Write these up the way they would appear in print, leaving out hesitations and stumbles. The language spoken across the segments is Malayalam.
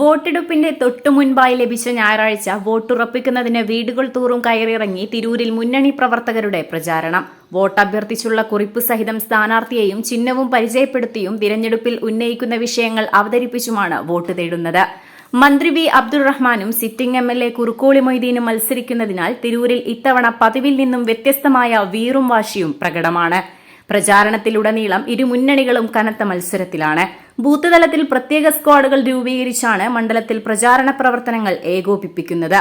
വോട്ടെടുപ്പിന്റെ തൊട്ടുമുൻപായി ലഭിച്ച ഞായറാഴ്ച വോട്ടുറപ്പിക്കുന്നതിന് വീടുകൾ തോറും കയറിയിറങ്ങി തിരൂരിൽ മുന്നണി പ്രവർത്തകരുടെ പ്രചാരണം. വോട്ടഭ്യർത്ഥിച്ചുള്ള കുറിപ്പ് സഹിതം സ്ഥാനാർത്ഥിയെയും ചിഹ്നവും പരിചയപ്പെടുത്തിയും തിരഞ്ഞെടുപ്പിൽ ഉന്നയിക്കുന്ന വിഷയങ്ങൾ അവതരിപ്പിച്ചുമാണ് വോട്ട് തേടുന്നത്. മന്ത്രി വി അബ്ദുറഹ്മാനും സിറ്റിംഗ് എംഎൽഎ കുറുക്കോളി മൊയ്തീനും മത്സരിക്കുന്നതിനാൽ തിരൂരിൽ ഇത്തവണ പതിവിൽ നിന്നും വ്യത്യസ്തമായ വീറും വാശിയും പ്രകടമാണ്. പ്രചാരണത്തിലുടനീളം ഇരു മുന്നണികളും കനത്ത മത്സരത്തിലാണ്. ബൂത്ത് തലത്തിൽ പ്രത്യേക സ്ക്വാഡുകൾ രൂപീകരിച്ചാണ് മണ്ഡലത്തിൽ പ്രചാരണ പ്രവർത്തനങ്ങൾ ഏകോപിപ്പിക്കുന്നത്.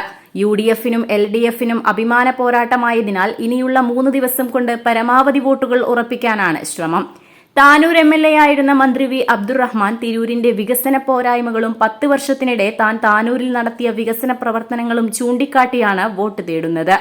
UDF-നും LDF-നും അഭിമാന പോരാട്ടമായതിനാൽ ഇനിയുള്ള 3 ദിവസം കൊണ്ട് പരമാവധി വോട്ടുകൾ ഉറപ്പിക്കാനാണ് ശ്രമം. താനൂർ MLA ആയിരുന്ന മന്ത്രി വി അബ്ദുറഹ്മാൻ തിരൂരിന്റെ വികസന പോരായ്മകളും 10 വർഷത്തിനിടെ താൻ താനൂരിൽ നടത്തിയ വികസന പ്രവർത്തനങ്ങളും ചൂണ്ടിക്കാട്ടിയാണ് വോട്ട് തേടുന്നത്.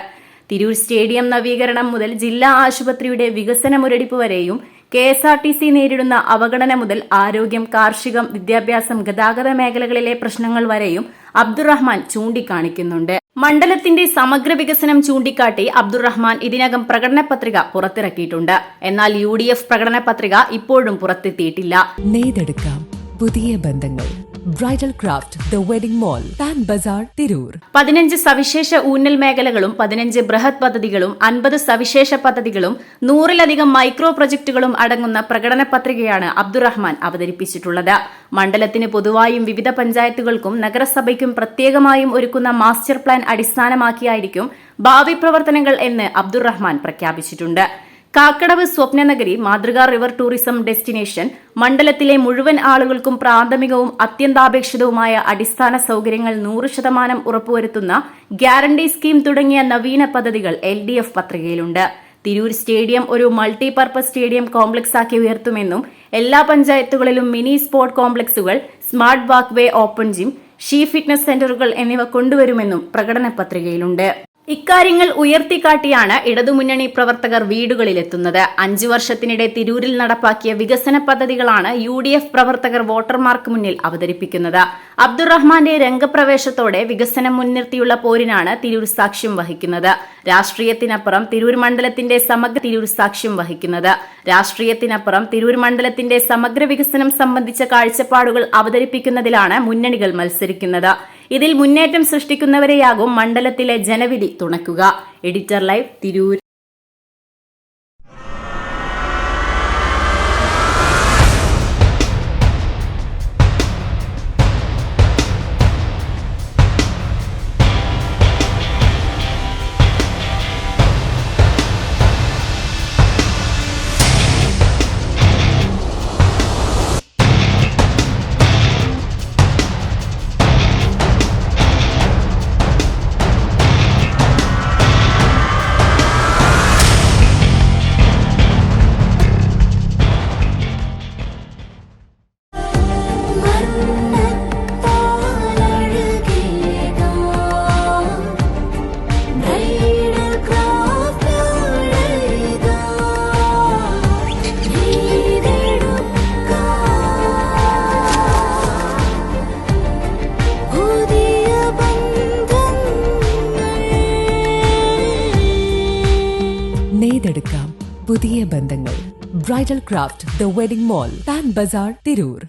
തിരൂർ സ്റ്റേഡിയം നവീകരണം മുതൽ ജില്ലാ ആശുപത്രിയുടെ വികസന മുരടിപ്പ് വരെയും KSRTC നേരിടുന്ന അവഗണന മുതൽ ആരോഗ്യം, കാർഷികം, വിദ്യാഭ്യാസം, ഗതാഗത മേഖലകളിലെ പ്രശ്നങ്ങൾ വരെയും അബ്ദുറഹ്മാൻ ചൂണ്ടിക്കാണിക്കുന്നുണ്ട്. മണ്ഡലത്തിന്റെ സമഗ്ര വികസനം ചൂണ്ടിക്കാട്ടി അബ്ദുറഹ്മാൻ ഇതിനകം പ്രകടന പത്രിക പുറത്തിറക്കിയിട്ടുണ്ട്. എന്നാൽ UDF പ്രകടന പത്രിക ഇപ്പോഴും പുറത്തെത്തിയിട്ടില്ല. നെയ്തെടുക്കാം പുതിയ ബന്ധങ്ങൾ. Bridal craft the wedding mall, Pan Bazaar, Tirur. 15 സവിശേഷ ഊന്നൽ മേഖലകളും 15 ബൃഹത് പദ്ധതികളും 50 സവിശേഷ പദ്ധതികളും 100-ലധികം മൈക്രോ പ്രൊജക്ടുകളും അടങ്ങുന്ന പ്രകടന പത്രികയാണ് അബ്ദുറഹ്മാൻ അവതരിപ്പിച്ചിട്ടുള്ളത്. മണ്ഡലത്തിന് പൊതുവായും വിവിധ പഞ്ചായത്തുകൾക്കും നഗരസഭയ്ക്കും പ്രത്യേകമായും ഒരുക്കുന്ന മാസ്റ്റർ പ്ലാൻ അടിസ്ഥാനമാക്കിയായിരിക്കും ഭാവി പ്രവർത്തനങ്ങൾ എന്ന് അബ്ദുറഹ്മാൻ പ്രഖ്യാപിച്ചിട്ടുണ്ട്. കാക്കടവ് സ്വപ്നനഗരി മാതൃകാ റിവർ ടൂറിസം ഡെസ്റ്റിനേഷൻ, മണ്ഡലത്തിലെ മുഴുവൻ ആളുകൾക്കും പ്രാഥമികവും അത്യന്താപേക്ഷിതവുമായ അടിസ്ഥാന സൌകര്യങ്ങൾ 100% ഉറപ്പുവരുത്തുന്ന ഗ്യാരണ്ടി സ്കീം തുടങ്ങിയ നവീന പദ്ധതികൾ LDF പത്രികയിലുണ്ട്. തിരൂർ സ്റ്റേഡിയം ഒരു മൾട്ടിപർപ്പസ് സ്റ്റേഡിയം കോംപ്ലക്സ് ആക്കി ഉയർത്തുമെന്നും എല്ലാ പഞ്ചായത്തുകളിലും മിനി സ്പോർട് കോംപ്ലക്സുകൾ, smart walk way, open gym, she fitness സെന്ററുകൾ എന്നിവ കൊണ്ടുവരുമെന്നും പ്രകടന പത്രികയിലുണ്ട്. ഇക്കാര്യങ്ങൾ ഉയർത്തിക്കാട്ടിയാണ് ഇടതുമുന്നണി പ്രവർത്തകർ വീടുകളിലെത്തുന്നത്. 5 വർഷത്തിനിടെ തിരൂരിൽ നടപ്പാക്കിയ വികസന പദ്ധതികളാണ് UDF പ്രവർത്തകർ വോട്ടർമാർക്ക് മുന്നിൽ അവതരിപ്പിക്കുന്നത്. അബ്ദുറഹ്മാന്റെ രംഗപ്രവേശത്തോടെ വികസനം മുൻനിർത്തിയുള്ള പോരിനാണ് തിരൂർ സാക്ഷ്യം വഹിക്കുന്നത്. രാഷ്ട്രീയത്തിനപ്പുറം തിരൂർ മണ്ഡലത്തിന്റെ സമഗ്ര വികസനം സംബന്ധിച്ച കാഴ്ചപ്പാടുകൾ അവതരിപ്പിക്കുന്നതിലാണ് മുന്നണികൾ മത്സരിക്കുന്നത്. ഇതിൽ മുന്നേറ്റം സൃഷ്ടിക്കുന്നവരെയാകും മണ്ഡലത്തിലെ ജനവിധി തുണയ്ക്കുക. Editor live, Tirur. നെയ്തെടുക്കാം പുതിയ ബന്ധങ്ങൾ. Bridal craft the wedding mall, Pan Bazaar, Tirur.